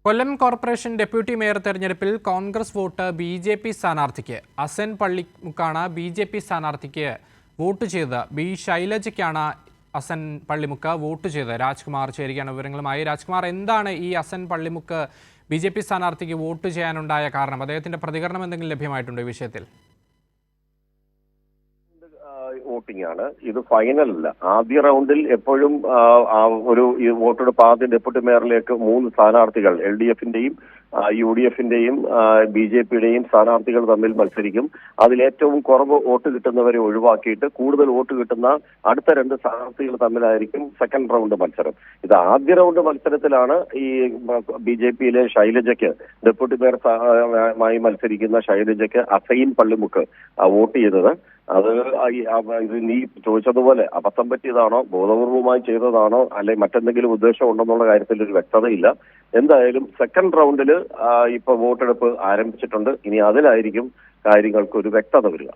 കൊല്ലം corporation deputy mayor തെരഞ്ഞെടുപ്പിൽ Congress vote BJP. സ്ഥാനാർത്ഥിക്ക്. Asan പള്ളിമുക്കാണ് BJP. സ്ഥാനാർത്ഥിക്ക് വോട്ട് ചെയ്തത്. ബി ശൈലജയ്ക്കാണ് അസൻ പള്ളിമുക്ക് വോട്ട് ചെയ്തത്. രാജ്കുമാർ ചേരുകയാണ് വിവരങ്ങളുമായി. രാജ്കുമാർ, എന്താണ് ഈ അസൻ പള്ളിമുക്ക് ബി.ജെ.പി. സ്ഥാനാർത്ഥിക്ക് വോട്ട് ചെയ്യാനുണ്ടായ കാരണം? അദ്ദേഹത്തിന്റെ പ്രതികരണം എന്തെങ്കിലും ലഭ്യമായിട്ടുണ്ടോ ഈ വിഷയത്തിൽ? വോട്ടിംഗ് ആണ് ഇത്, ഫൈനൽ അല്ല. ആദ്യ റൗണ്ടിൽ എപ്പോഴും ഒരു വോട്ടെടുപ്പ് ആദ്യം ഡെപ്യൂട്ടി മേയറിലേക്ക് 3 സ്ഥാനാർത്ഥികൾ LDF-ന്റെയും UDF-ന്റെയും BJP-യുടെയും സ്ഥാനാർത്ഥികൾ തമ്മിൽ മത്സരിക്കും. അതിലേറ്റവും കുറവ് വോട്ട് കിട്ടുന്നവരെ ഒഴിവാക്കിയിട്ട് കൂടുതൽ വോട്ട് കിട്ടുന്ന അടുത്ത 2 സ്ഥാനാർത്ഥികൾ തമ്മിലായിരിക്കും സെക്കൻഡ് റൗണ്ട് മത്സരം. ഇത് ആദ്യ റൗണ്ട് മത്സരത്തിലാണ് ഈ BJP-യിലെ ശൈലജയ്ക്ക്, ഡെപ്യൂട്ടി മേയറുമായി മത്സരിക്കുന്ന ശൈലജയ്ക്ക് അസൈൻ പള്ളിമുക്ക് വോട്ട് ചെയ്തത്. അത് ഇത് നീ ചോദിച്ചതുപോലെ അബദ്ധം പറ്റിയതാണോ, ബോധപൂർവമായി ചെയ്തതാണോ, അല്ലെങ്കിൽ മറ്റെന്തെങ്കിലും ഉദ്ദേശം ഉണ്ടെന്നുള്ള കാര്യത്തിൽ ഒരു വ്യക്തതയില്ല. എന്തായാലും സെക്കൻഡ് റൗണ്ടിൽ ഇപ്പൊ വോട്ടെടുപ്പ് ആരംഭിച്ചിട്ടുണ്ട്. ഇനി അതിലായിരിക്കും കാര്യങ്ങൾക്ക് ഒരു വ്യക്തത വരിക.